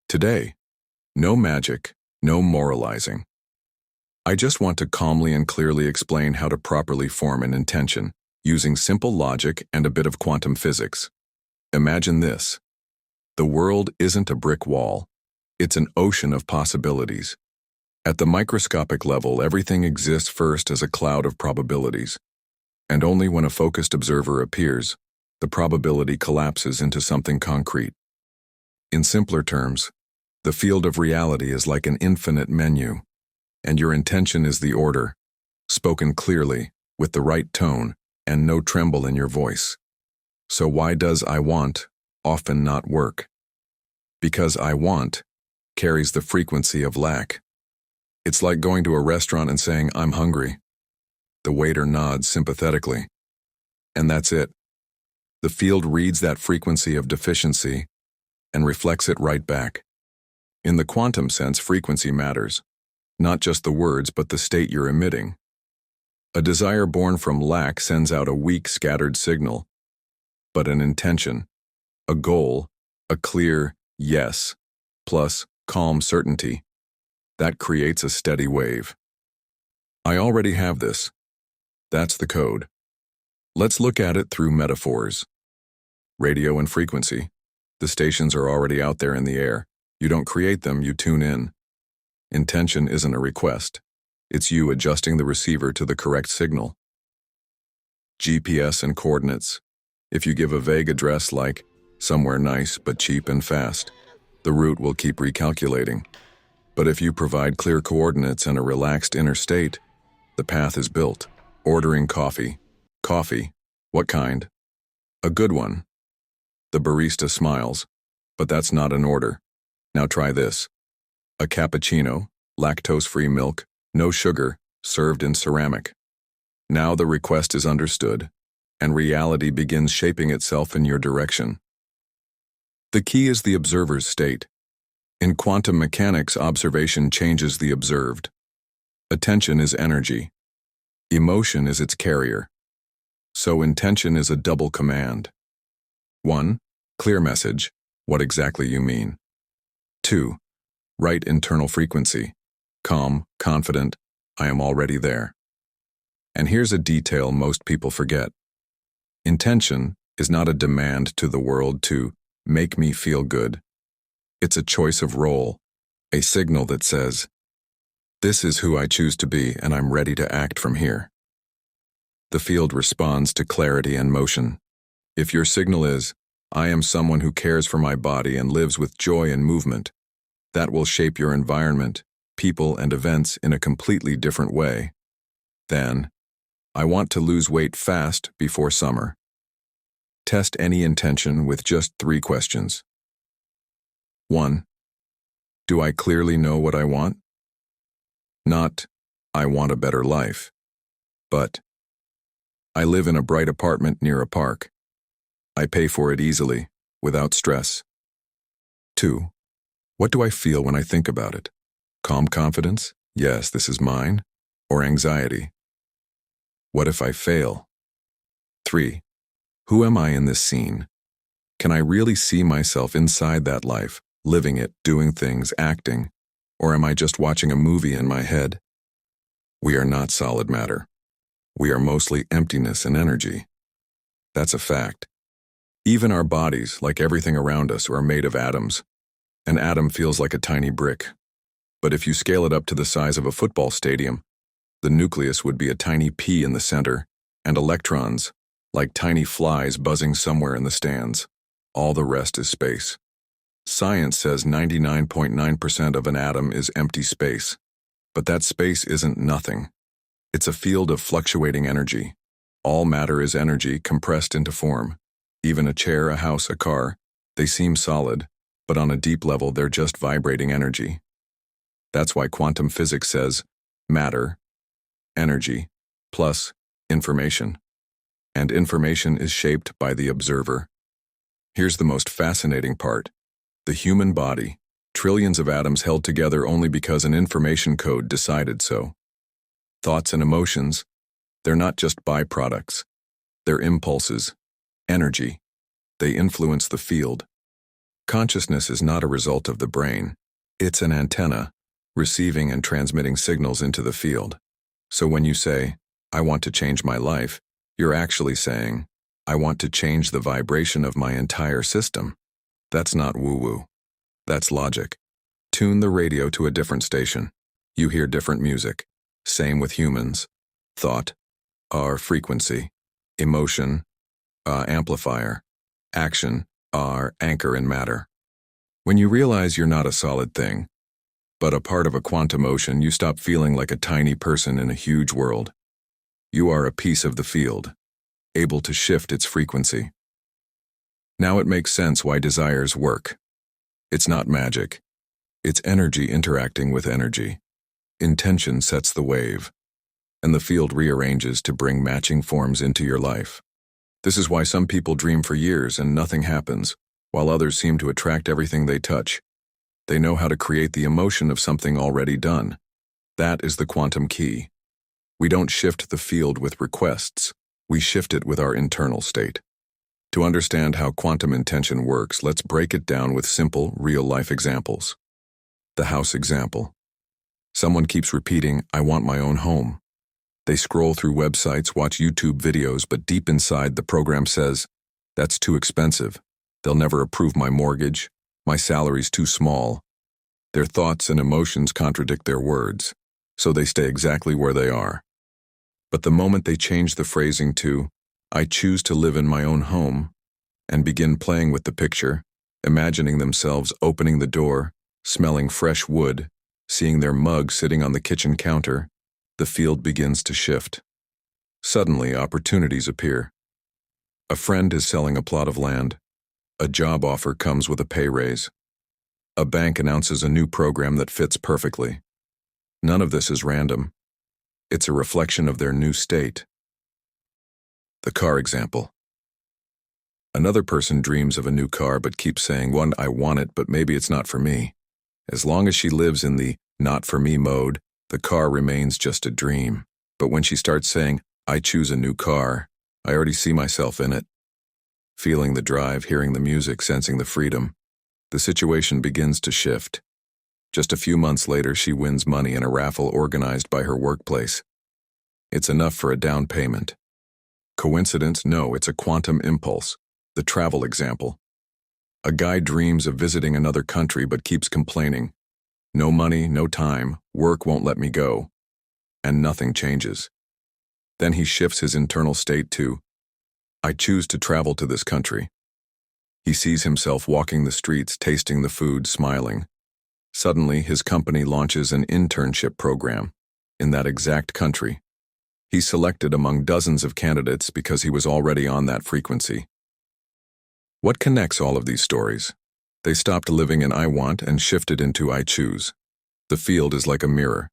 Today, no magic, no moralizing. I just want to calmly and clearly explain how to properly form an intention, using simple logic and a bit of quantum physics. Imagine this. The world isn't a brick wall. It's an ocean of possibilities. At the microscopic level, everything exists first as a cloud of probabilities. And only when a focused observer appears, the probability collapses into something concrete. In simpler terms, the field of reality is like an infinite menu, and your intention is the order, spoken clearly, with the right tone, and no tremble in your voice. So why does I want often not work? Because I want carries the frequency of lack. It's like going to a restaurant and saying, "I'm hungry." The waiter nods sympathetically. And that's it. The field reads that frequency of deficiency and reflects it right back. In the quantum sense, frequency matters. Not just the words, but the state you're emitting. A desire born from lack sends out a weak, scattered signal. But an intention, a goal, a clear yes, plus calm certainty, that creates a steady wave. I already have this. That's the code. Let's look at it through metaphors. Radio and frequency. The stations are already out there in the air. You don't create them, you tune in. Intention isn't a request. It's you adjusting the receiver to the correct signal. GPS and coordinates. If you give a vague address like, somewhere nice but cheap and fast, the route will keep recalculating. But if you provide clear coordinates and a relaxed inner state, the path is built. Ordering coffee. Coffee? What kind? A good one. The barista smiles. But that's not an order. Now try this. A cappuccino, lactose-free milk, no sugar, served in ceramic. Now the request is understood, and reality begins shaping itself in your direction. The key is the observer's state. In quantum mechanics, observation changes the observed. Attention is energy. Emotion is its carrier. So intention is a double command. 1. Clear message, what exactly you mean. 2. Right internal frequency, calm, confident, I am already there. And here's a detail most people forget. Intention is not a demand to the world to make me feel good. It's a choice of role, a signal that says, this is who I choose to be and I'm ready to act from here. The field responds to clarity and motion. If your signal is, I am someone who cares for my body and lives with joy and movement, that will shape your environment, people, and events in a completely different way. Then, I want to lose weight fast before summer. Test any intention with just 3 questions. 1. Do I clearly know what I want? Not, I want a better life, but, I live in a bright apartment near a park. I pay for it easily, without stress. 2. What do I feel when I think about it? Calm confidence? Yes, this is mine. Or anxiety? What if I fail? 3. Who am I in this scene? Can I really see myself inside that life, living it, doing things, acting? Or am I just watching a movie in my head? We are not solid matter. We are mostly emptiness and energy. That's a fact. Even our bodies, like everything around us, are made of atoms. An atom feels like a tiny brick. But if you scale it up to the size of a football stadium, the nucleus would be a tiny pea in the center, and electrons, like tiny flies buzzing somewhere in the stands. All the rest is space. Science says 99.9% of an atom is empty space. But that space isn't nothing. It's a field of fluctuating energy. All matter is energy compressed into form. Even a chair, a house, a car, they seem solid, but on a deep level they're just vibrating energy. That's why quantum physics says matter, energy, plus information. And information is shaped by the observer. Here's the most fascinating part. The human body, trillions of atoms held together only because an information code decided so. Thoughts and emotions, they're not just byproducts. They're impulses, energy. They influence the field. Consciousness is not a result of the brain. It's an antenna, receiving and transmitting signals into the field. So when you say, I want to change my life, you're actually saying, I want to change the vibration of my entire system. That's not woo-woo. That's logic. Tune the radio to a different station. You hear different music. Same with humans. Thought, R frequency. Emotion, amplifier. Action, R anchor in matter. When you realize you're not a solid thing, but a part of a quantum ocean, you stop feeling like a tiny person in a huge world. You are a piece of the field, able to shift its frequency. Now it makes sense why desires work. It's not magic. It's energy interacting with energy. Intention sets the wave, and the field rearranges to bring matching forms into your life. This is why some people dream for years and nothing happens, while others seem to attract everything they touch. They know how to create the emotion of something already done. That is the quantum key. We don't shift the field with requests. We shift it with our internal state. To understand how quantum intention works, let's break it down with simple, real-life examples. The house example. Someone keeps repeating, I want my own home. They scroll through websites, watch YouTube videos, but deep inside the program says, that's too expensive. They'll never approve my mortgage. My salary's too small. Their thoughts and emotions contradict their words, so they stay exactly where they are. But the moment they change the phrasing to, I choose to live in my own home, and begin playing with the picture, imagining themselves opening the door, smelling fresh wood, seeing their mug sitting on the kitchen counter, the field begins to shift. Suddenly, opportunities appear. A friend is selling a plot of land. A job offer comes with a pay raise. A bank announces a new program that fits perfectly. None of this is random. It's a reflection of their new state. The car example. Another person dreams of a new car but keeps saying, I want it, but maybe it's not for me. As long as she lives in the not for me mode, the car remains just a dream. But when she starts saying, I choose a new car, I already see myself in it. Feeling the drive, hearing the music, sensing the freedom, the situation begins to shift. Just a few months later, she wins money in a raffle organized by her workplace. It's enough for a down payment. Coincidence? No, it's a quantum impulse. The travel example. A guy dreams of visiting another country but keeps complaining. No money, no time, work won't let me go. And nothing changes. Then he shifts his internal state to, I choose to travel to this country. He sees himself walking the streets, tasting the food, smiling. Suddenly, his company launches an internship program in that exact country. He's selected among dozens of candidates because he was already on that frequency. What connects all of these stories? They stopped living in I want and shifted into I choose. The field is like a mirror.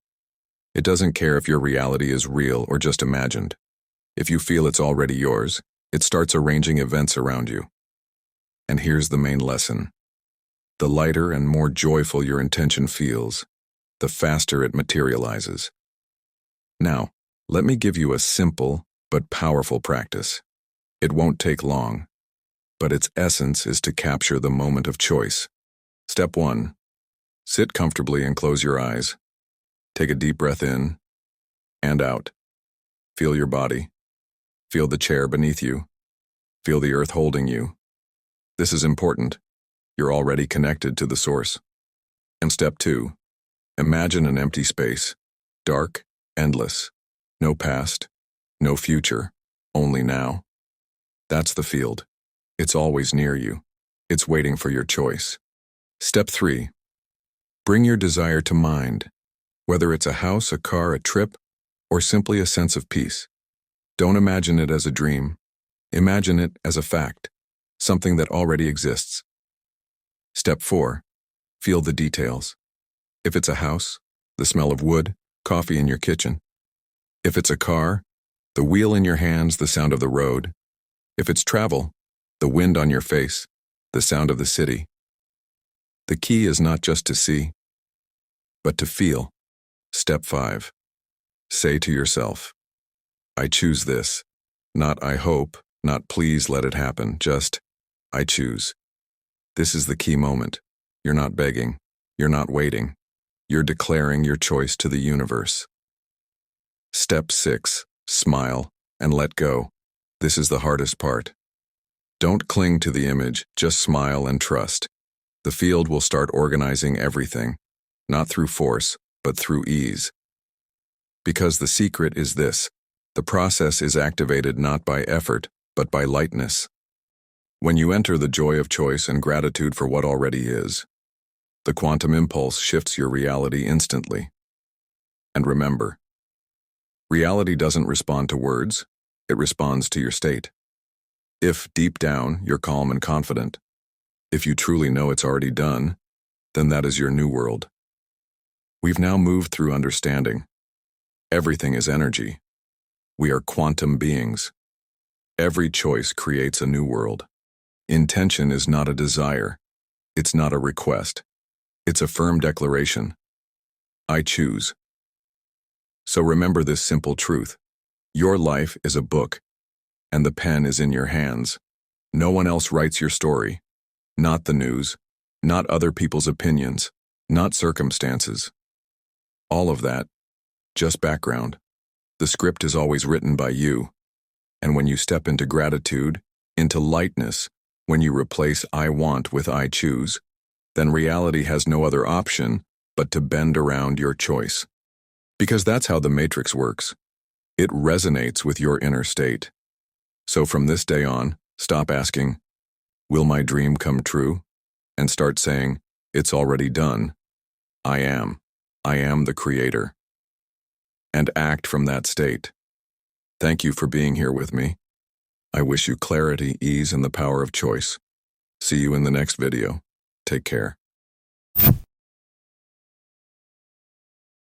It doesn't care if your reality is real or just imagined. If you feel it's already yours, it starts arranging events around you. And here's the main lesson. The lighter and more joyful your intention feels, the faster it materializes. Now, let me give you a simple but powerful practice. It won't take long, but its essence is to capture the moment of choice. Step 1. Sit comfortably and close your eyes. Take a deep breath in and out. Feel your body. Feel the chair beneath you. Feel the earth holding you. This is important. You're already connected to the source. And step 2. Imagine an empty space. Dark, endless. No past, no future, only now. That's the field. It's always near you. It's waiting for your choice. Step 3. Bring your desire to mind, whether it's a house, a car, a trip, or simply a sense of peace. Don't imagine it as a dream. Imagine it as a fact, something that already exists. Step 4. Feel the details. If it's a house, the smell of wood, coffee in your kitchen. If it's a car, the wheel in your hands, the sound of the road. If it's travel, the wind on your face, the sound of the city. The key is not just to see, but to feel. Step 5. Say to yourself, I choose this. Not I hope, not please let it happen, just I choose. This is the key moment. You're not begging. You're not waiting. You're declaring your choice to the universe. Step 6. Smile and let go. This is the hardest part. Don't cling to the image, just smile and trust. The field will start organizing everything, not through force, but through ease. Because the secret is this: the process is activated not by effort, but by lightness. When you enter the joy of choice and gratitude for what already is, the quantum impulse shifts your reality instantly. And remember, reality doesn't respond to words, it responds to your state. If, deep down, you're calm and confident, if you truly know it's already done, then that is your new world. We've now moved through understanding. Everything is energy. We are quantum beings. Every choice creates a new world. Intention is not a desire. It's not a request. It's a firm declaration. I choose. So remember this simple truth. Your life is a book, and the pen is in your hands. No one else writes your story. Not the news, not other people's opinions, not circumstances. All of that, just background. The script is always written by you. And when you step into gratitude, into lightness, when you replace I want with I choose, then reality has no other option but to bend around your choice. Because that's how the matrix works. It resonates with your inner state. So from this day on, stop asking, will my dream come true? And start saying, it's already done. I am the creator. And act from that state. Thank you for being here with me. I wish you clarity, ease, and the power of choice. See you in the next video. Take care.